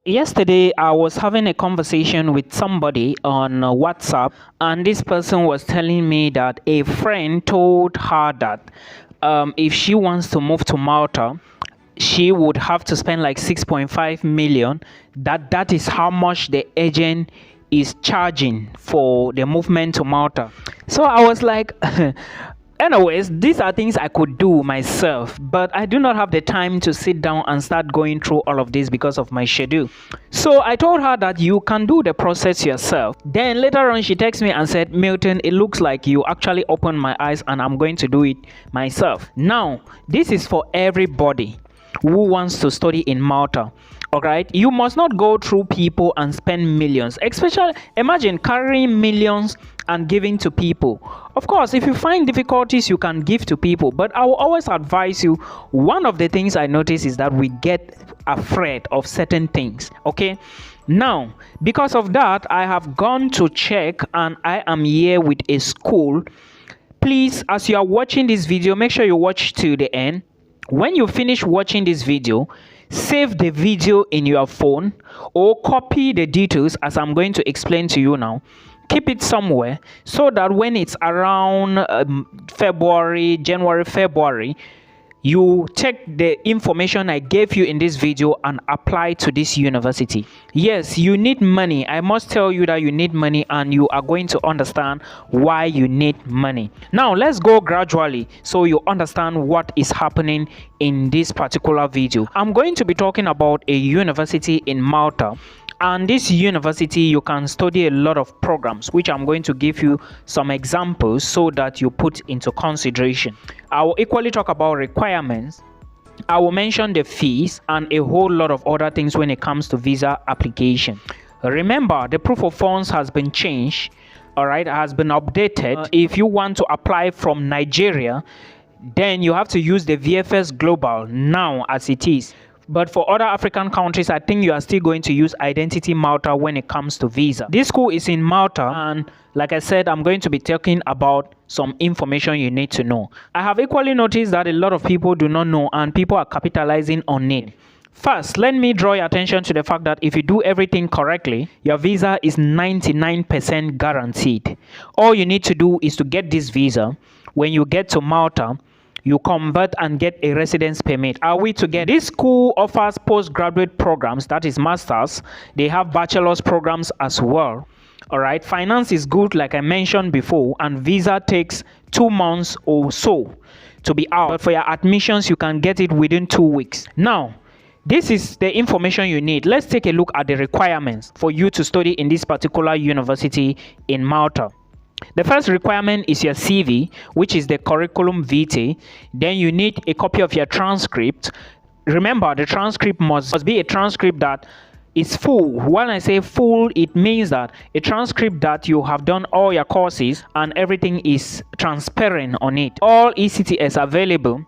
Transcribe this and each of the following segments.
Yesterday, I was having a conversation with somebody on WhatsApp, and this person was telling me that a friend told her that if she wants to move to Malta, she would have to spend like 6.5 million. That is how much the agent is charging for the movement to Malta. So I was like, anyways, these are things I could do myself, but I do not have the time to sit down and start going through all of this because of my schedule. So I told her that you can do the process yourself. Then later on, she texted me and said, Milton, it looks like you actually opened my eyes and I'm going to do it myself. Now, this is for everybody who wants to study in Malta. All right, you must not go through people and spend millions, especially imagine carrying millions and giving to people. Of course, if you find difficulties, you can give to people, but I will always advise you. One of the things I notice is that we get afraid of certain things. Okay, now because of that, I have gone to check and I am here with a school. Please, as you are watching this video, make sure you watch to the end. When you finish watching this video, save the video in your phone or copy the details as I'm going to explain to you now. Keep it somewhere so that when it's around January, February, you take the information I gave you in this video and apply to this university. Yes, you need money. I must tell you that you need money, and you are going to understand why you need money. Now let's go gradually so you understand what is happening in this particular video. I'm going to be talking about a university in Malta. And this university, you can study a lot of programs, which I'm going to give you some examples so that you put into consideration. I will equally talk about requirements. I will mention the fees and a whole lot of other things when it comes to visa application. Remember, the proof of funds has been changed, all right, has been updated. If you want to apply from Nigeria, then you have to use the VFS Global now as it is. But for other African countries, I think you are still going to use Identity Malta when it comes to visa. This school is in Malta, and like I said, I'm going to be talking about some information you need to know. I have equally noticed that a lot of people do not know, and people are capitalizing on it. First, let me draw your attention to the fact that if you do everything correctly, your visa is 99% guaranteed. All you need to do is to get this visa. When you get to Malta, you convert and get a residence permit. Are we together? This school offers postgraduate programs, that is masters. They have bachelor's programs as well. All right, finance is good, like I mentioned before, and visa takes 2 months or so to be out. But for your admissions, you can get it within 2 weeks. Now, this is the information you need. Let's take a look at the requirements for you to study in this particular university in Malta. The first requirement is your CV, which is the curriculum vitae. Then you need a copy of your transcript. Remember, the transcript must be a transcript that is full. When I say full, it means that a transcript that you have done all your courses and everything is transparent on it. All ECTS available,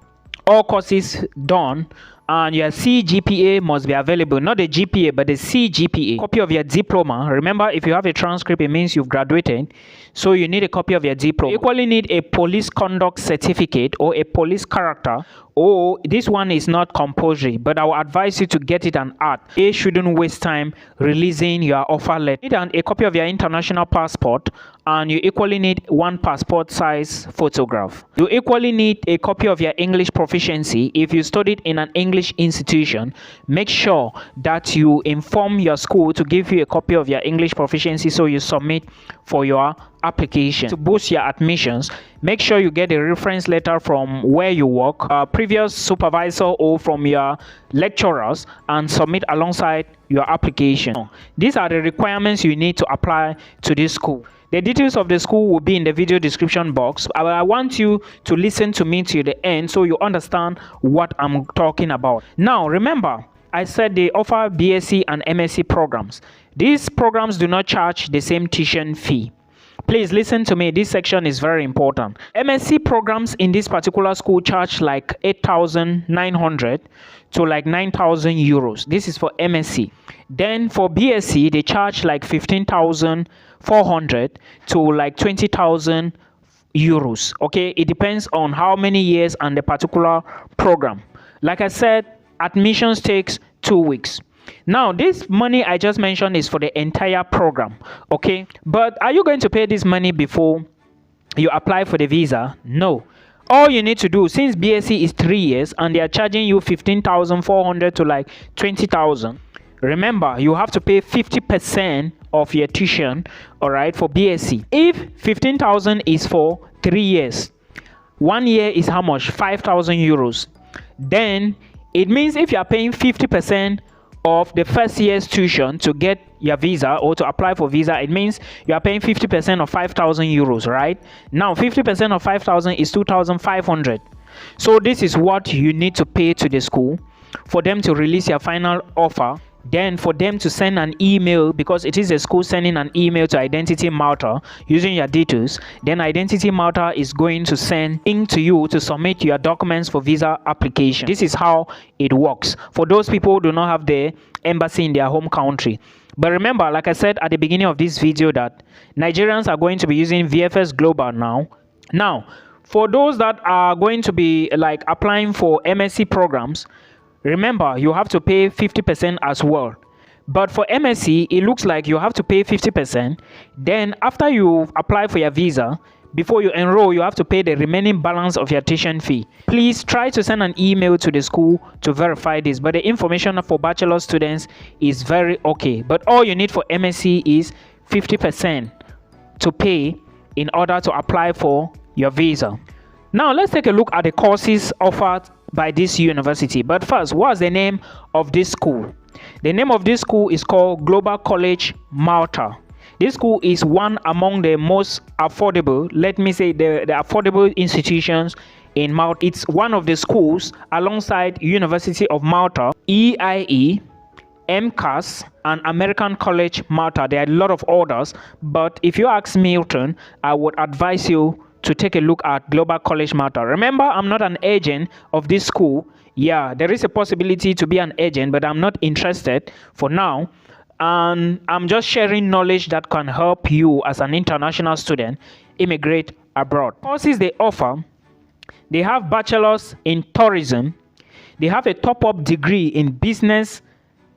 all courses done, and your CGPA must be available, not the GPA but the CGPA. Copy of your diploma. Remember, if you have a transcript, it means you've graduated, so you need a copy of your diploma. You equally need a police conduct certificate or a police character. Oh, this one is not compulsory, but I will advise you to get it and add. They shouldn't waste time releasing your offer letter. You need a copy of your international passport, and you equally need one passport size photograph. You equally need a copy of your English proficiency. If you studied in an English institution, make sure that you inform your school to give you a copy of your English proficiency so you submit for your application. To boost your admissions, make sure you get a reference letter from where you work, previous supervisor, or from your lecturers, and submit alongside your application. These are the requirements you need to apply to this school. The details of the school will be in the video description box. I want you to listen to me till the end so you understand what I'm talking about. Now, remember, I said they offer BSc and MSc programs. These programs do not charge the same tuition fee. Please listen to me, this section is very important. MSc programs in this particular school charge like 8,900 to like 9,000 euros. This is for MSc. Then for BSc, they charge like 15,400 to like 20,000 euros. Okay, it depends on how many years and the particular program. Like I said, admissions takes 2 weeks. Now, this money I just mentioned is for the entire program, okay? But are you going to pay this money before you apply for the visa? No. All you need to do, since BSc is 3 years and they are charging you 15,400 to like 20,000, remember you have to pay 50% of your tuition, all right, for BSc. If 15,000 is for 3 years, 1 year is how much? 5,000 euros. Then it means if you are paying 50% of the first year's tuition to get your visa or to apply for visa, it means you are paying 50% of 5,000 euros, right? Now 50% of 5,000 is 2,500. So this is what you need to pay to the school for them to release your final offer. Then for them to send an email, because it is a school sending an email to Identity Malta using your details, then Identity Malta is going to send ink to you to submit your documents for visa application. This is how it works for those people who do not have the embassy in their home country. But remember, like I said at the beginning of this video, that Nigerians are going to be using VFS Global now. Now, for those that are going to be like applying for MSc programs, remember, you have to pay 50% as well. But for MSc, it looks like you have to pay 50%. Then after you apply for your visa, before you enroll, you have to pay the remaining balance of your tuition fee. Please try to send an email to the school to verify this. But the information for bachelor students is very okay. But all you need for MSc is 50% to pay in order to apply for your visa. Now let's take a look at the courses offered by this university. But first, what's the name of this school? The name of this school is called Global College Malta. This school is one among the most affordable, let me say the affordable institutions in Malta. It's one of the schools alongside University of Malta, EIE, MCAS, and American College Malta. There are a lot of others, but if you ask Milton, I would advise you to take a look at Global College Malta. Remember, I'm not an agent of this school. Yeah, there is a possibility to be an agent, but I'm not interested for now. And I'm just sharing knowledge that can help you as an international student immigrate abroad. Courses they offer, they have bachelors in tourism. They have a top-up degree in business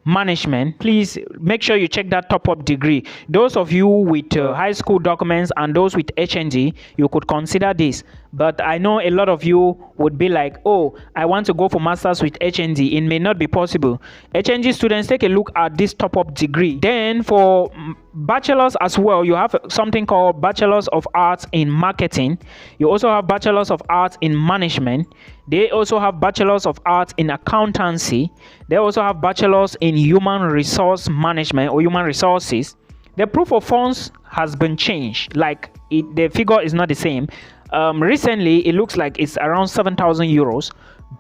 management. Please make sure you check that top-up degree. Those of you with high school documents and those with HND, you could consider this. But I know a lot of you would be like, oh, I want to go for masters with HND. It may not be possible. HND students, take a look at this top-up degree. Then for bachelors as well, you have something called Bachelors of Arts in Marketing. You also have Bachelors of Arts in Management. They also have Bachelors of Arts in Accountancy. They also have Bachelors in Human Resource Management or Human Resources. The proof of funds has been changed. Like the figure is not the same. Recently, it looks like it's around 7,000 euros.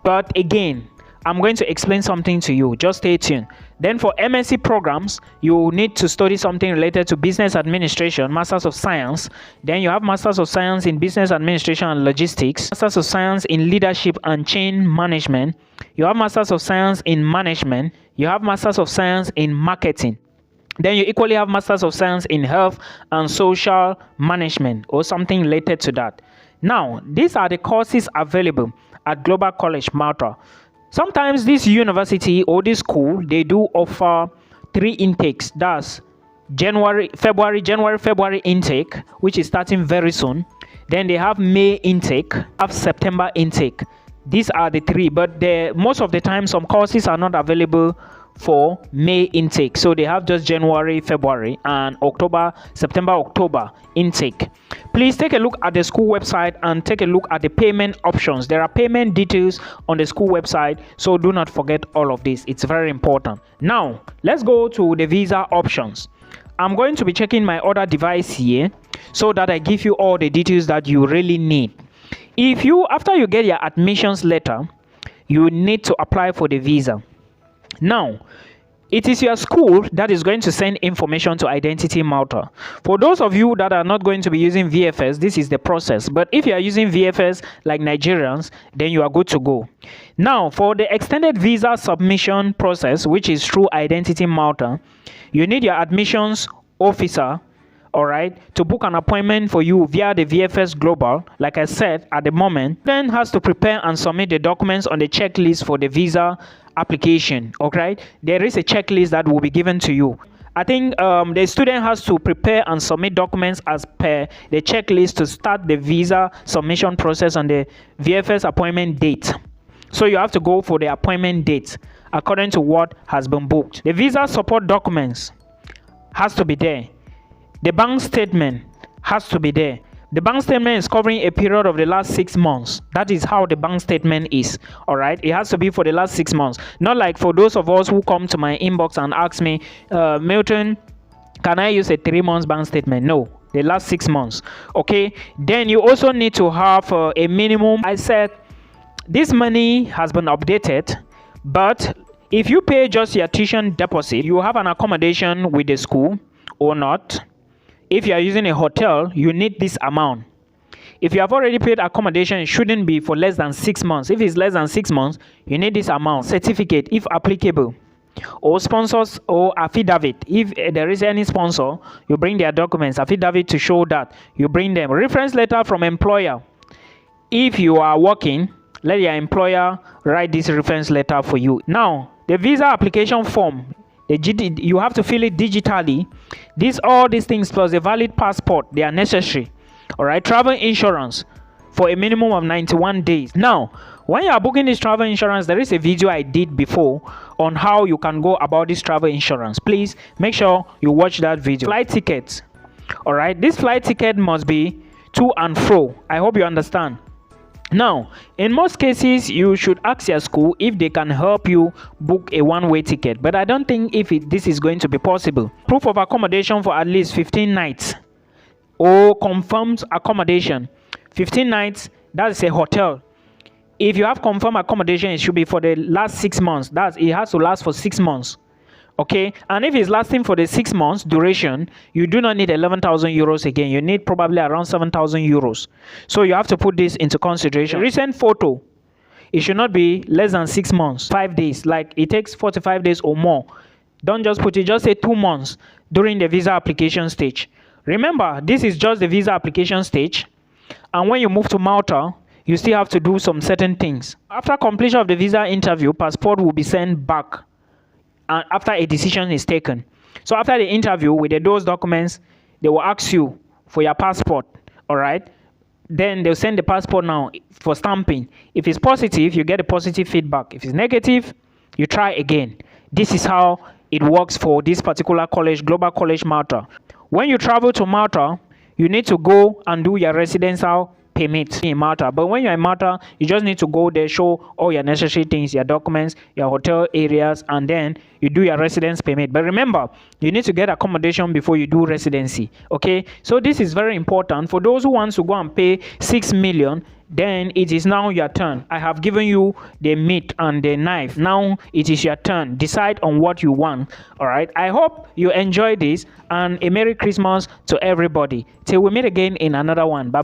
But again, I'm going to explain something to you. Just stay tuned. Then for MSc programs, you need to study something related to business administration, Masters of Science. Then you have Masters of Science in Business Administration and Logistics, Masters of Science in Leadership and Chain Management. You have Masters of Science in Management. You have Masters of Science in Marketing. Then you equally have Masters of Science in Health and Social Management or something related to that. Now, these are the courses available at Global College Malta. Sometimes this university or this school, they do offer 3 intakes. That's January, February intake, which is starting very soon. Then they have May intake, have September intake. These are the 3, but most of the time some courses are not available for May intake. So they have just January, February, and September, October intake. Please take a look at the school website and take a look at the payment options. There are payment details on the school website, so do not forget all of this. It's very important. Now, let's go to the visa options. I'm going to be checking my other device here so that I give you all the details that you really need. After you get your admissions letter, you need to apply for the visa. Now, it is your school that is going to send information to Identity Malta. For those of you that are not going to be using VFS, this is the process. But if you are using VFS like Nigerians, then you are good to go. Now, for the extended visa submission process, which is through Identity Malta, you need your admissions officer, all right, to book an appointment for you via the VFS Global. Like I said, at the moment, then has to prepare and submit the documents on the checklist for the visa application. Okay, there is a checklist that will be given to you. I think the student has to prepare and submit documents as per the checklist to start the visa submission process on the VFS appointment date. So you have to go for the appointment date according to what has been booked. The visa support documents has to be there. The bank statement has to be there. The bank statement is covering a period of the last 6 months. That is how the bank statement is. All right, it has to be for the last 6 months. Not like for those of us who come to my inbox and ask me, Milton, can I use a 3 months bank statement? No, the last 6 months. Okay, then you also need to have a minimum. I said this money has been updated, but if you pay just your tuition deposit, you have an accommodation with the school or not. If you are using a hotel, you need this amount. If you have already paid accommodation, it shouldn't be for less than 6 months. If it's less than 6 months, you need this amount. Certificate, if applicable, or sponsors or affidavit. If there is any sponsor, you bring their documents, affidavit to show that you bring them. Reference letter from employer. If you are working, let your employer write this reference letter for you. Now, the visa application form, you have to fill it digitally. All these things plus a valid passport, they are necessary. All right, travel insurance for a minimum of 91 days. Now, when you are booking this travel insurance, there is a video I did before on how you can go about this travel insurance. Please make sure you watch that video. Flight tickets. All right, this flight ticket must be to and fro. I hope you understand. Now, in most cases, you should ask your school if they can help you book a one-way ticket, but I don't think this is going to be possible. Proof of accommodation for at least 15 nights or confirmed accommodation. 15 nights, that's a hotel. If you have confirmed accommodation, it should be for the last 6 months. It has to last for 6 months. Okay, and if it's lasting for the 6 months duration, you do not need 11,000 euros again. You need probably around 7,000 euros. So you have to put this into consideration. Recent photo, it should not be less than 6 months, 5 days. Like it takes 45 days or more. Don't just put it, just say 2 months during the visa application stage. Remember, this is just the visa application stage. And when you move to Malta, you still have to do some certain things. After completion of the visa interview, passport will be sent back. And after a decision is taken. So after the interview with those documents, they will ask you for your passport. All right, then they'll send the passport now for stamping. If it's positive, you get a positive feedback. If it's negative, you try again. This is how it works for this particular college, Global College Malta. When you travel to Malta, you need to go and do your residential permit in Malta. But when you're in Malta, you just need to go there, show all your necessary things, your documents, your hotel areas, and then you do your residence permit. But remember, you need to get accommodation before you do residency. Okay, so this is very important for those who want to go and pay 6 million. Then it is now your turn. I have given you the meat and the knife. Now it is your turn. Decide on what you want. All right, I hope you enjoy this, and a Merry Christmas to everybody till we meet again in another one. Bye.